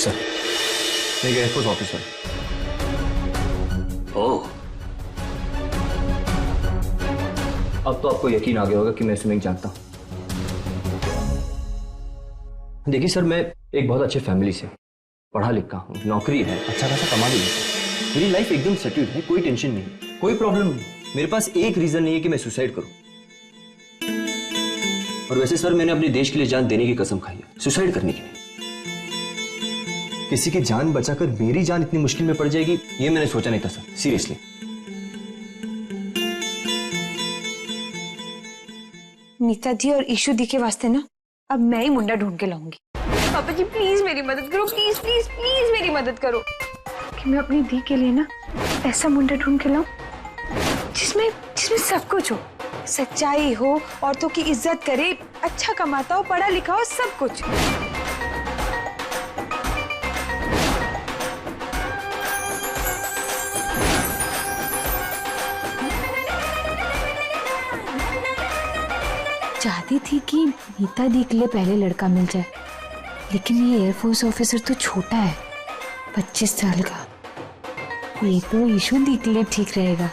Sir, मैं air force officer. ओह, अब तो आपको यकीन आ गया होगा कि मैं स्विमिंग जानता हूं। देखिए सर, मैं एक बहुत अच्छे फैमिली से पढ़ा लिखा हूं, नौकरी है, अच्छा खासा कमा भी लेता हूं। मेरी लाइफ एकदम सेटल्ड है, कोई टेंशन नहीं, कोई प्रॉब्लम नहीं। मेरे पास एक रीजन नहीं है कि मैं सुसाइड करूं। और वैसे सर, मैंने अपने देश के लिए जान देने की कसम खाई है, सुसाइड करने की नहीं। किसी की जान बचाकर मेरी जान इतनी मुश्किल में पड़ जाएगी, ये मैंने सोचा नहीं था सर, सीरियसली। नीता दी और ईशु दी के वास्ते ना अब मैं ही मुंडा ढूंढ के लाऊंगी। पापा जी प्लीज मेरी मदद करो, प्लीज प्लीज प्लीज मेरी मदद करो कि मैं अपनी दी के लिए ना ऐसा मुंडा ढूंढ के लाऊं जिसमें जिसमें सब कुछ हो, सच्चाई हो, औरतों की इज्जत करे, अच्छा कमाता हो, पढ़ा लिखा हो, सब कुछ। चाहती थी कि नीता दी के लिए पहले लड़का मिल जाए, लेकिन ये एयरफोर्स ऑफिसर तो छोटा है, 25 साल का। ये तो ईशु दी के लिए ठीक रहेगा।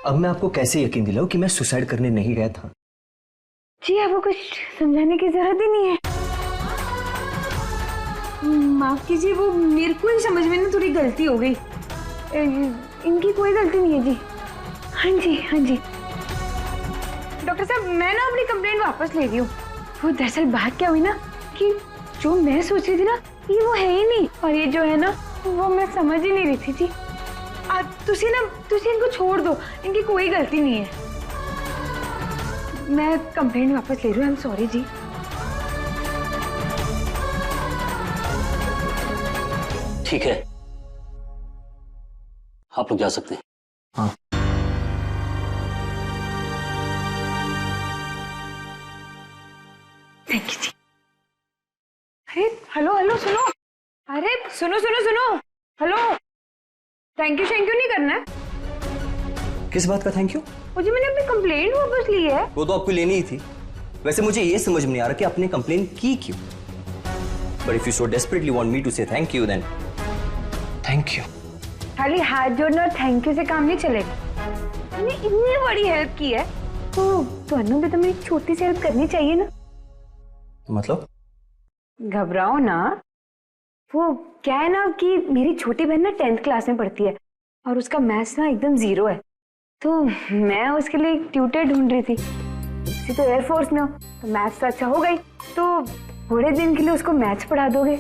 अब मैं आपको कैसे यकीन दिलाऊं कि मैं सुसाइड करने नहीं गया था? जी आपको कुछ समझाने की जरूरत ही नहीं है। माफ कीजिए, वो मेरे को ही समझ में ना थोड़ी गलती हो गई। इनकी कोई गलती नहीं है जी। हाँ जी हाँ जी डॉक्टर साहब, मैं ना अपनी कंप्लेंट वापस ले रही हूँ। वो दरअसल बात क्या हुई ना कि जो मैं सोच रही थी ना ये वो है ही नहीं, और ये जो है ना वो मैं समझ ही नहीं रही थी जी। तुसी इनको छोड़ दो, इनकी कोई गलती नहीं है। मैं कंप्लेंट वापस ले रही हूँ। आई एम सॉरी जी। ठीक है, आप लोग जा सकते हैं। हाँ। थैंक यू जी। अरे हेलो हेलो सुनो, अरे सुनो सुनो सुनो, हेलो, थैंक यू नहीं करना है। किस बात का थैंक यू? मुझे मैंने अपनी कंप्लेंट वापस ली है। वो तो आपको लेनी ही थी। वैसे मुझे ये समझ में नहीं आ रहा कि आपने कंप्लेन की क्यों। But if you so desperately want me to say thank you, then thank you. खाली हाथ जोड़ना और थैंक यू से काम नहीं चलेगा। मैंने इतनी बड़ी हेल्प की है तो दोनों भी तो मेरी छोटी सी हेल्प करनी चाहिए ना। मतलब? घबराओ ना। वो क्या है ना कि मेरी छोटी बहन ना 10th क्लास में पढ़ती है और उसका मैथ्स ना एकदम 0 है, तो मैं उसके लिए एक ट्यूटर ढूंढ रही थी। उसी तो एयरफोर्स में हो तो मैथ्स तो अच्छा हो गई, तो थोड़े दिन के लिए उसको मैथ्स पढ़ा दोगे।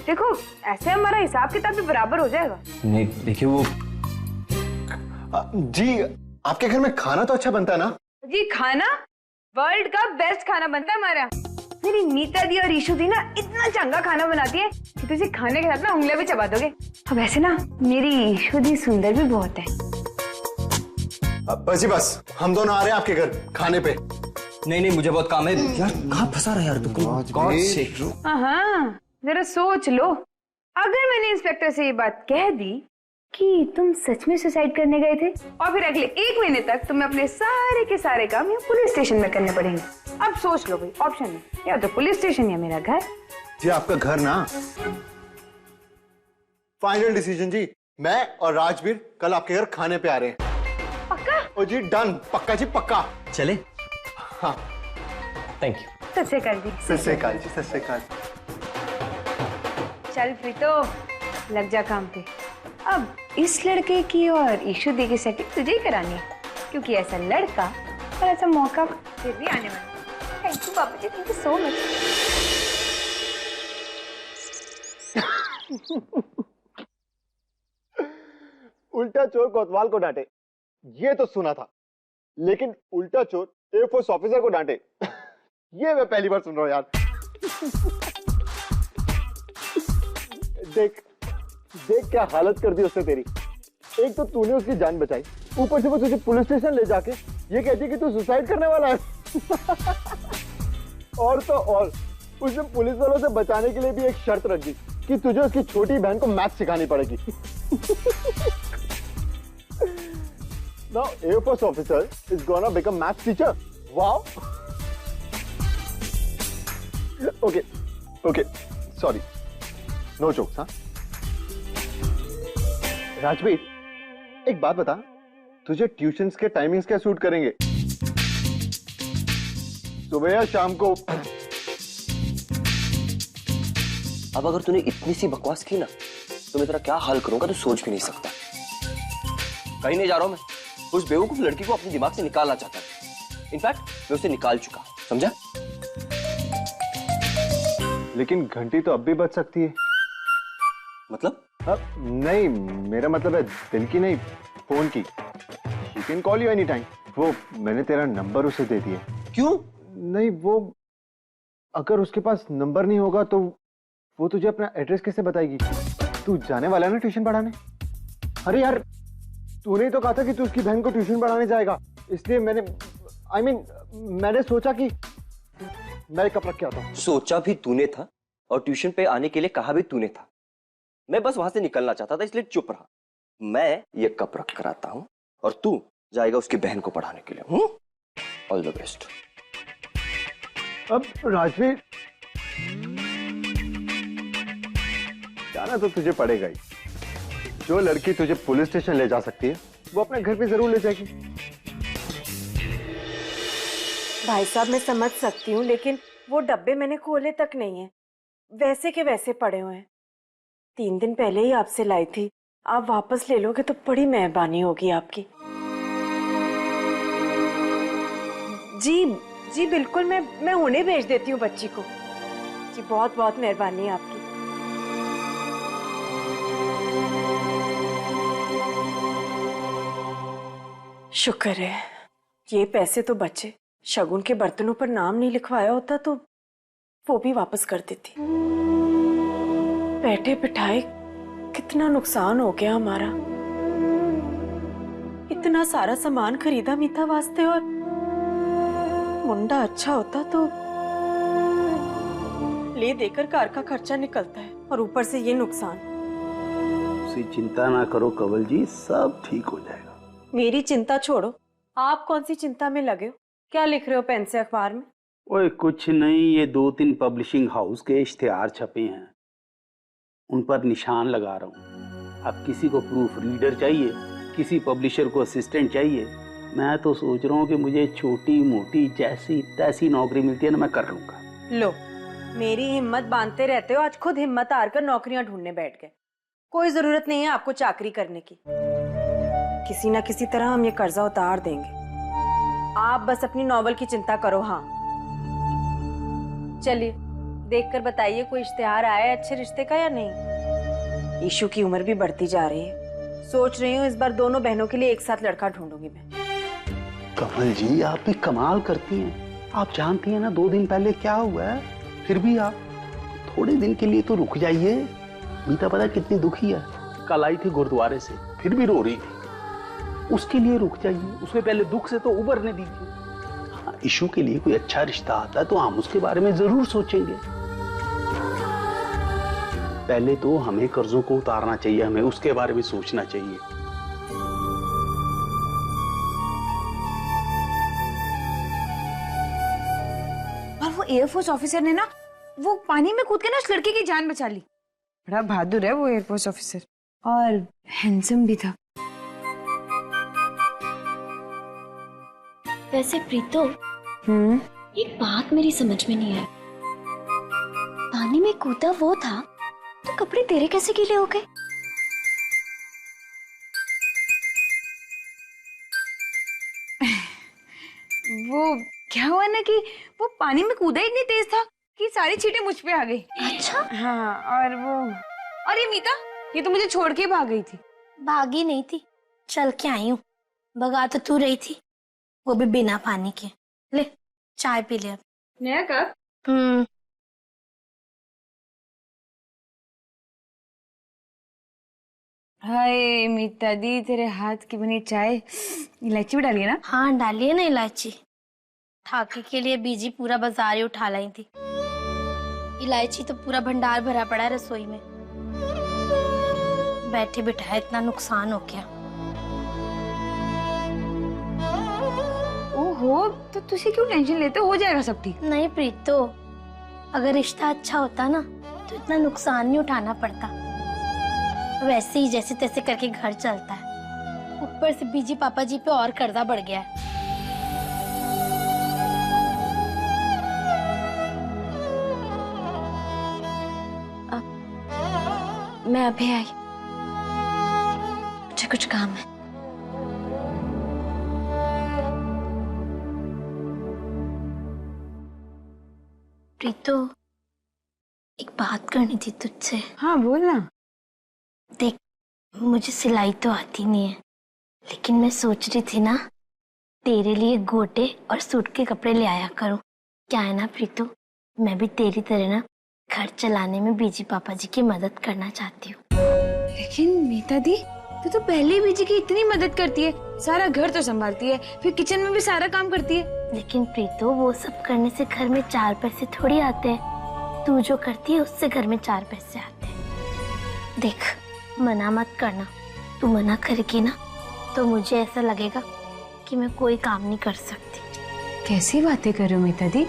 देखो ऐसे हमारा हिसाब किताब भी बराबर हो जाएगा। नहीं देखिए, वो जी आपके घर में खाना तो अच्छा बनता है ना? जी खाना वर्ल्ड का बेस्ट खाना बनता है हमारा। मेरी नीता दी और ईशु दी ना इतना चंगा खाना बनाती है कि तुझे खाने के साथ ना उंगलियां भी चबा दोगे। अब ऐसे ना मेरी ईशु दी सुंदर भी बहुत है। बस जी बस, हम दोनों आ रहे हैं आपके घर खाने पे। नहीं मुझे बहुत काम है यार। कहाँ फंसा रहा है यार तू? गॉड से हाँ जरा सोच लो, अगर मैंने इंस्पेक्टर से ये बात कह दी कि तुम सच में सुसाइड करने गए थे और फिर अगले 1 महीने तक तुम्हें अपने सारे के सारे काम यहाँ पुलिस स्टेशन में करने पड़ेंगे। अब सोच लो भाई, ऑप्शन है या तो पुलिस स्टेशन या मेरा घर। जी आपका घर ना। फाइनल डिसीजन जी, मैं और राजवीर कल आपके घर खाने पे आ रहे हैं। पक्का? ओ जी डन, पक्का जी पक्का। चले? हाँ थैंक यू। सत श्री अकाल जी। सत श्री अकाल जी, सत श्री अकाल। चल प्रीतो लग जा काम पे। अब इस लड़के की और ईशु दी की सेटिंग तुझे ही करानी है, क्योंकि ऐसा लड़का और ऐसा मौका फिर भी आने वाला है। थैंक यू बाबू जी, थैंक यू सो मच। उल्टा चोर कोतवाल को डांटे, ये तो सुना था, लेकिन उल्टा चोर एयरफोर्स ऑफिसर को डांटे ये मैं पहली बार सुन रहा हूं यार। देख देख क्या हालत कर दी उसने तेरी। एक तो तूने उसकी जान बचाई, ऊपर से वो तुझे पुलिस स्टेशन ले जाके ये कहती है कि तू सुसाइड करने वाला है। और तो और उसने पुलिस वालों से बचाने के लिए भी एक शर्त रख दी कि तुझे उसकी छोटी बहन को मैथ सिखानी पड़ेगी। Now Air Force officer is gonna become math teacher. Wow. Okay, okay sorry, no jokes. हाँ राजवीर, एक बात बता, तुझे ट्यूशंस के टाइमिंग्स क्या सूट करेंगे? सुबह या शाम को? अब अगर तूने इतनी सी बकवास की ना तो मैं तेरा क्या हाल करूंगा तो सोच भी नहीं सकता। कहीं नहीं जा रहा हूं मैं, उस बेवकूफ लड़की को अपने दिमाग से निकालना चाहता हूं। इनफैक्ट मैं उसे निकाल चुका, समझा? लेकिन घंटी तो अब भी बज सकती है। मतलब? नहीं, मेरा मतलब है दिल की नहीं, फोन की। She can call you anytime। वो मैंने तेरा नंबर उसे दे दिया। क्यों? नहीं, वो अगर उसके पास नंबर नहीं होगा तो वो तुझे अपना एड्रेस कैसे बताएगी? तू जाने वाला है ना ट्यूशन पढ़ाने? अरे यार, तूने तो कहा था कि तू उसकी बहन को ट्यूशन पढ़ाने जाएगा, इसलिए मैंने सोचा कि मैं कप रख के आता हूँ। सोचा भी तूने था और ट्यूशन पे आने के लिए कहा भी तूने था। मैं बस वहां से निकलना चाहता था, इसलिए चुप रहा। मैं ये कप रख कर आता हूं और तू जाएगा उसकी बहन को पढ़ाने के लिए। All the best. अब राजवीर, जाना तो तुझे पड़ेगा ही। जो लड़की तुझे पुलिस स्टेशन ले जा सकती है वो अपने घर पे जरूर ले जाएगी। भाई साहब, मैं समझ सकती हूँ, लेकिन वो डब्बे मैंने खोले तक नहीं है, वैसे के वैसे पड़े हुए हैं। 3 दिन पहले ही आपसे लाई थी, आप वापस ले लोगे तो बड़ी मेहरबानी होगी आपकी। जी जी बिल्कुल, मैं उन्हें भेज देती हूँ बच्ची को। जी बहुत बहुत मेहरबानी है आपकी। शुक्र है ये पैसे तो बचे। शगुन के बर्तनों पर नाम नहीं लिखवाया होता तो वो भी वापस कर देती। बैठे बिठाए कितना नुकसान हो गया हमारा। इतना सारा सामान खरीदा मीता वास्ते, और मुंडा अच्छा होता तो ले देकर कार का खर्चा निकलता है, और ऊपर से ये नुकसान। उसी चिंता ना करो कंवल जी, सब ठीक हो जाएगा। मेरी चिंता छोड़ो, आप कौन सी चिंता में लगे हो? क्या लिख रहे हो पेन से अखबार में? ओए कुछ नहीं, ये 2-3 पब्लिशिंग हाउस के इश्तिहार छपे हैं, उन पर निशान लगा रहा हूँ। अब किसी को प्रूफ रीडर चाहिए, किसी पब्लिशर को असिस्टेंट चाहिए। मैं तो सोच रहा हूँ कि मुझे छोटी मोटी जैसी तैसी नौकरी मिलती है ना, मैं कर लूंगा। लो, मेरी हिम्मत बांधते रहते हो, आज खुद हिम्मत हार कर नौकरियां ढूंढने बैठ गए। कोई जरूरत नहीं है आपको चाकरी करने की। किसी ना किसी तरह हम ये कर्जा उतार देंगे। आप बस अपनी नॉवल की चिंता करो। हाँ चलिए, देखकर बताइए कोई इश्तिहार आया है अच्छे रिश्ते का या नहीं। ईशु की उम्र भी बढ़ती जा रही है, सोच रही हूँ इस बार दोनों बहनों के लिए एक साथ लड़का ढूंढूंगी मैं। कंवल जी, आप भी कमाल करती हैं। आप जानती हैं ना 2 दिन पहले क्या हुआ है, फिर भी आप थोड़े दिन के लिए तो रुक जाइए। मीता पता कितनी दुखी है, कल आई थी गुरुद्वारे से, फिर भी रो रही थी। उसके लिए रुक जाइए, उसमें पहले दुख से तो उबरने दीजिए। हाँ, इशू के लिए कोई अच्छा रिश्ता आता है तो हम उसके बारे में जरूर सोचेंगे। पहले तो हमें कर्जों को उतारना चाहिए, हमें उसके बारे में सोचना चाहिए। और वो एयरफोर्स ऑफिसर ने ना वो पानी में कूद के ना उस लड़की की जान बचा ली। बड़ा बहादुर है वो एयरफोर्स ऑफिसर, और हैंडसम भी था। वैसे प्रीतो, एक बात मेरी समझ में नहीं आई। पानी में कूदा वो था तो कपड़े तेरे कैसे गीले हो गए? वो क्या हुआ ना कि वो पानी में कूदा इतनी तेज था कि सारी छींटें मुझ पे आ गई। अच्छा। हाँ, और ये मीता, ये तो मुझे छोड़ के भाग गई थी। भागी नहीं थी, चल के आई हूँ। भगा तो तू रही थी, वो भी बिना पानी के। ले चाय पी ले अब। नया कप? हाय मीता दी, तेरे हाथ की बनी चाय, इलायची भी डालिए ना? हाँ डालिए ना इलायची। ठाके के लिए बीजी पूरा बाजार ही उठा लाई थी। इलायची तो पूरा भंडार भरा पड़ा है रसोई में। बैठे बिठाए इतना नुकसान हो गया। ओहो, तो तुझे क्यों टेंशन लेते हो? हो जाएगा सब ठीक। नहीं प्रीतो, अगर रिश्ता अच्छा होता ना तो इतना नुकसान नहीं उठाना पड़ता। वैसे ही जैसे तैसे करके घर चलता है, ऊपर से बीजी पापा जी पे और कर्जा बढ़ गया है। मैं अभी आई, मुझे कुछ काम है। प्रीतो, एक बात करनी थी तुझसे। हाँ बोल ना। देख, मुझे सिलाई तो आती नहीं है, लेकिन मैं सोच रही थी ना तेरे लिए गोटे और सूट के कपड़े ले आया करूं। क्या है ना प्रीतो, मैं भी तेरी तरह ना घर चलाने में बीजी पापा जी की मदद करना चाहती हूँ। लेकिन मीता दी, तू तो पहले ही बीजी की इतनी मदद करती है, सारा घर तो संभालती है, फिर किचन में भी सारा काम करती है। लेकिन प्रीतो, वो सब करने से घर में 4 पैसे थोड़ी आते हैं। तू जो करती है उससे घर में 4 पैसे आते हैं। देख, मना मत करना। तू मना करेगी ना तो मुझे ऐसा लगेगा कि मैं कोई काम नहीं कर सकती। कैसी बातें कर रहे हो मीता दी?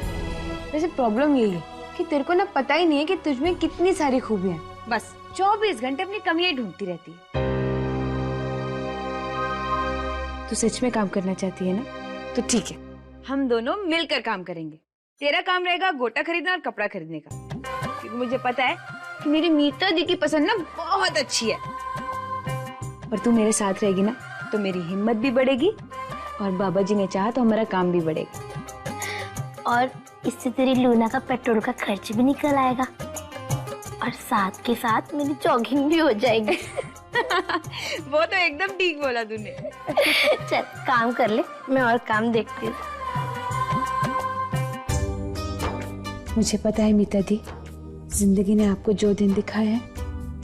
वैसे प्रॉब्लम यही है कि तेरे को ना पता ही नहीं है कि तुझमें कितनी सारी खूबियां हैं। बस 24 घंटे अपनी कमियां ढूंढती रहती है। तू सच में काम करना चाहती है ना? तो ठीक है, हम दोनों मिलकर काम करेंगे। तेरा काम रहेगा गोटा खरीदना और कपड़ा खरीदने का, क्योंकि मुझे पता है कि मेरी मीता दी की पसंद ना बहुत अच्छी है। और तू मेरे साथ रहेगी ना तो मेरी हिम्मत भी बढ़ेगी और बाबा जी ने चाहा तो हमारा काम भी बढ़ेगा। और इससे तेरी लूना का पेट्रोल का खर्च भी निकल आएगा और साथ के साथ मेरी जॉगिंग भी हो जाएगी। वो तो एकदम ठीक बोला तूने। चल काम कर ले, मैं और काम देखती हूँ। मुझे पता है मीता दी, जिंदगी ने आपको जो दिन दिखाया है,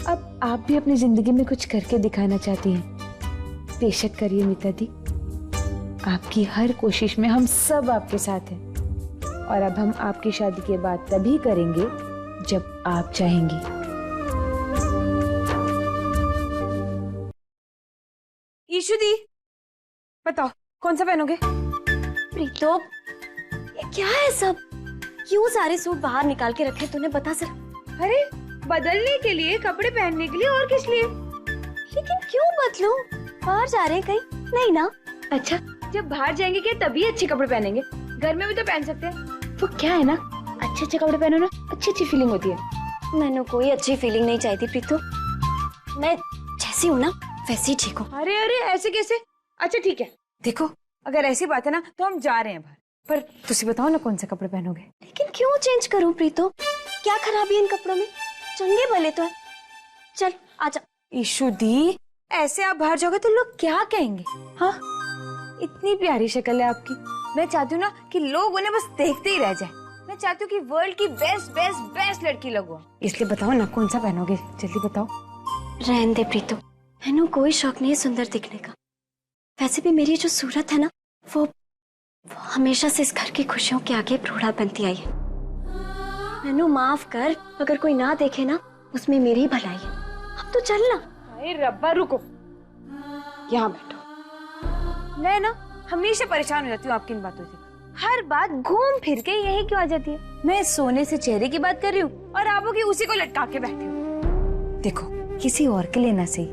अब आप भी अपनी जिंदगी में कुछ करके दिखाना चाहती हैं। बेशक करिए मीता दी, आपकी हर कोशिश में हम सब आपके साथ हैं। और अब हम आपकी शादी के बाद तभी करेंगे जब आप चाहेंगी। ईशु दी, बताओ कौन सा पहनोगे? प्रीतो, ये क्या है सब? क्यों सारे सूट बाहर निकाल के रखे तूने, बता जरा। अरे बदलने के लिए, कपड़े पहनने के लिए, और किस लिए? लेकिन क्यों बदलूं? बाहर जा रहे हैं कहीं? नहीं ना। अच्छा, जब बाहर जाएंगे क्या तभी अच्छे कपड़े पहनेंगे? घर में भी तो पहन सकते हैं। वो क्या है ना, अच्छे अच्छे कपड़े पहनो ना, अच्छी अच्छी फीलिंग होती है। मैंने कोई अच्छी फीलिंग नहीं चाहिए प्रीतो, मैं जैसी हूँ ना वैसे ही ठीक हूँ। अरे अरे ऐसे कैसे? अच्छा ठीक है, देखो अगर ऐसी बात है ना तो हम जा रहे हैं बाहर, पर तुसी बताओ ना कौन से कपड़े पहनोगे? लेकिन क्यों चेंज करूं प्रीतो? क्या खराबी है इन कपड़ों में? चंगे भले तो है। चल आजा। ईशु दी, ऐसे आप बाहर जाओगे तो लोग क्या कहेंगे? हाँ, इतनी प्यारी शक्ल है आपकी। मैं चाहती हूँ ना कि लोग उन्हें बस देखते ही रह जाए। मैं चाहती हूँ कि वर्ल्ड की बेस्ट बेस्ट बेस्ट लड़की लगूं। इसलिए बताओ ना कौन सा पहनोगे, जल्दी बताओ। रहने दे प्रीतो, मैंने कोई शौक नहीं है सुंदर दिखने का। वैसे भी मेरी जो सूरत है ना वो हमेशा से इस घर की खुशियों के आगे प्रोढ़ा बनती आई है। मैनू माफ कर, अगर कोई ना देखे ना उसमें मेरी ही भलाई है। अब तो चल ना। अरे रब्बा रुको, यहाँ बैठो। मैं ना हमेशा परेशान हो जाती हूँ आपकी इन बातों से। हर बात घूम फिर के यही क्यों आ जाती है? मैं सोने से चेहरे की बात कर रही हूँ और आप की उसी को लटका के बैठी हूँ। देखो, किसी और के लिए ना सही,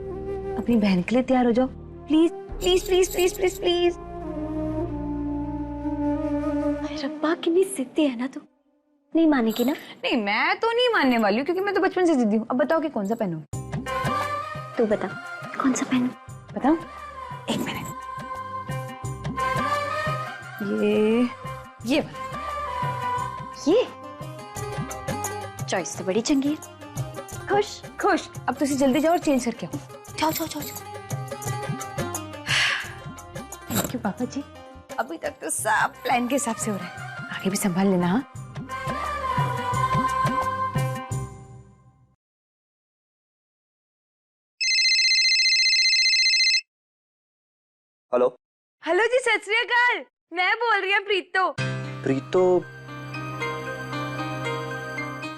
अपनी बहन के लिए तैयार हो जाओ please please please please please please. रब्बा कितनी जिद्दी है ना तू, नहीं मानेगी ना? नहीं, मैं तो नहीं मानने वाली हूँ क्योंकि मैं तो बचपन से जिद्दी हूँ। अब बताओ कि कौन सा पहनूं? तू बता कौन सा पहनूं? बताओ, एक मिनट। ये चॉइस तो बड़ी चंगी है। खुश खुश। अब तुसी जल्दी जाओ और चेंज करके आओ। जाओ जाओ जाओ। थैंक यू पापा जी, अभी तक तो सब प्लान के हिसाब से हो रहा है, आगे भी संभाल लेना। हाँ, हेलो हेलो जी, सत श्री अकाल। मैं बोल रही हूँ प्रीतो। प्रीतो?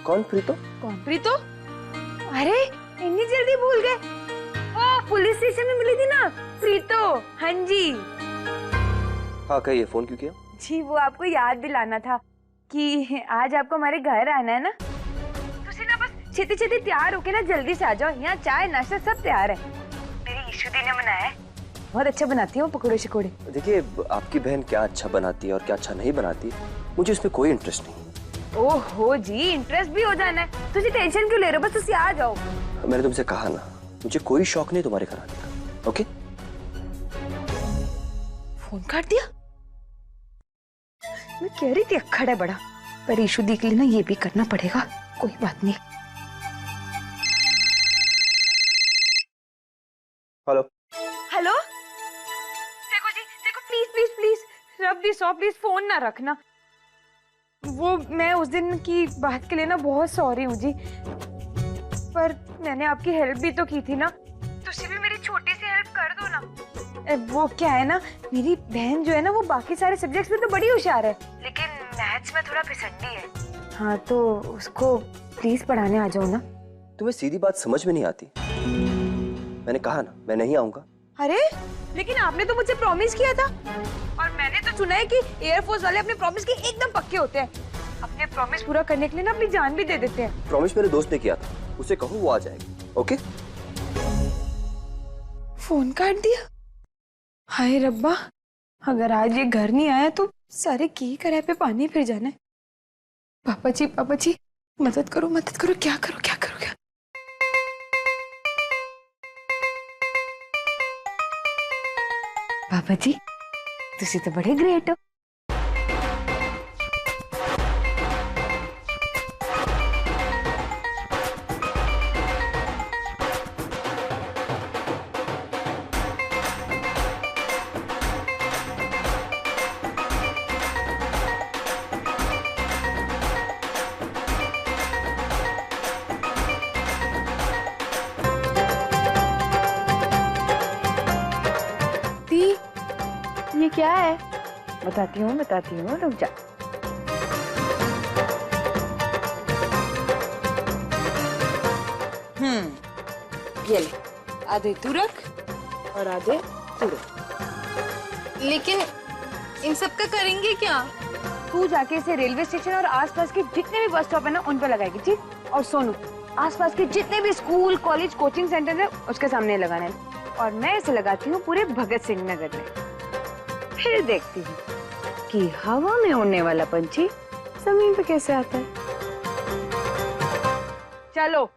कौन प्रीतो? कौन प्रीतो? अरे इतनी जल्दी भूल गए? ओ, पुलिस स्टेशन में मिली थी ना प्रीतो। हाँ जी। हाँ कहिए, फोन क्यों किया? जी वो आपको याद दिलाना था। कि आज आपको हमारे घर आना है ना, तुसी ना बस छेती छेती तैयार होके ना जल्दी से आ जाओ। यहाँ चाय नाश्ता सब तैयार है। मेरी ईशु दी ने बनाया है, बहुत अच्छा बनाती हूँ पकौड़े शकौड़े। देखिए, आपकी बहन क्या अच्छा बनाती है और क्या अच्छा नहीं बनाती, मुझे उसमें कोई इंटरेस्ट नहीं। ओहो जी, इंटरेस्ट भी हो जाना है, तुझे टेंशन क्यों ले रहे हो? बस तुसी आ जाओ। मैंने तुमसे कहा ना, मुझे कोई शौक नहीं तुम्हारे घर आने का। ओके? फोन काट दिया। मैं कह रही थी अक्खड़ है बड़ा, पर ईशु दी के लिए ना ये भी करना पड़ेगा। कोई बात नहीं। हेलो हेलो, देखो जी, देखो प्लीज प्लीज प्लीज रब दी सौ प्लीज फोन ना रखना। वो मैं उस दिन की बात के लिए ना बहुत सॉरी हूँ जी, पर मैंने आपकी हेल्प भी तो की थी ना, तुसी भी मेरी छोटी सी हेल्प कर दो ना। वो क्या है ना, मेरी बहन जो है ना वो बाकी सारे सब्जेक्ट्स में तो बड़ी होशियार है, लेकिन मैथ्स में थोड़ा फिसड्डी है। हाँ तो उसको प्लीज पढ़ाने आ जाओ ना। तुम्हें सीधी बात समझ में नहीं आती। मैंने कहा ना, मैं नहीं आऊंगा। अरे लेकिन आपने तो मुझे प्रॉमिस किया था, और मैंने तो सुना है कि एयरफोर्स वाले अपने प्रॉमिस के एकदम पक्के होते हैं। अपने प्रॉमिस पूरा करने के लिए ना अपनी जान भी दे देते हैं। प्रॉमिस मेरे दोस्त ने किया था, उसे कहो वो आ जाएगी। ओके? फोन काट दिया। हाय रब्बा, अगर आज ये घर नहीं आया तो सारे की कराए पे पानी फिर जाना है। पापा जी मदद करो, क्या करो क्या। पापा जी तुसी तो बड़े ग्रेट हो। ये क्या है? बताती हूँ रुक जा। ये ले, आधे तू रख और आधे तू रख। लेकिन इन सब का करेंगे क्या? तू जाके इसे रेलवे स्टेशन और आसपास के जितने भी बस स्टॉप है ना उन पर लगाएगी, ठीक? और सोनू, आसपास के जितने भी स्कूल कॉलेज कोचिंग सेंटर है उसके सामने लगाना है। और मैं इसे लगाती हूँ पूरे भगत सिंह नगर में। फिर देखती हूँ कि हवा में उड़ने वाला पंछी जमीन पे कैसे आता है। चलो।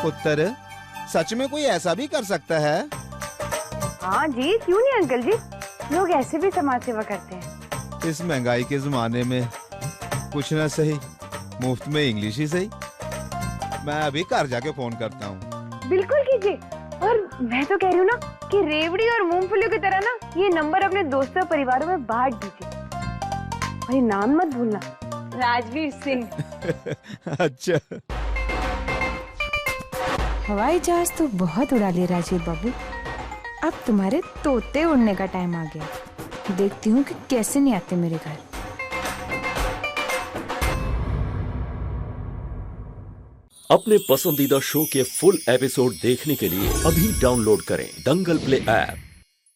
पुत्र, सच में कोई ऐसा भी कर सकता है? हाँ जी, क्यों नहीं अंकल जी, लोग ऐसे भी समाज सेवा करते हैं। इस महंगाई के जमाने में कुछ ना सही, मुफ्त में इंग्लिश ही सही। मैं अभी घर जाके फोन करता हूँ। बिल्कुल कीजिए। और मैं तो कह रही हूँ ना कि रेवड़ी और मूंगफलियों की तरह ना ये नंबर अपने दोस्तों और परिवारों में बांट दीजिए। और ये नाम मत भूलना, राजवीर सिंह। अच्छा। हवाई जहाज तो बहुत उड़ा लिए राजीव बाबू, अब तुम्हारे तोते उड़ने का टाइम आ गया। देखती हूँ कि कैसे नहीं आते मेरे घर। अपने पसंदीदा शो के फुल एपिसोड देखने के लिए अभी डाउनलोड करें दंगल प्ले ऐप।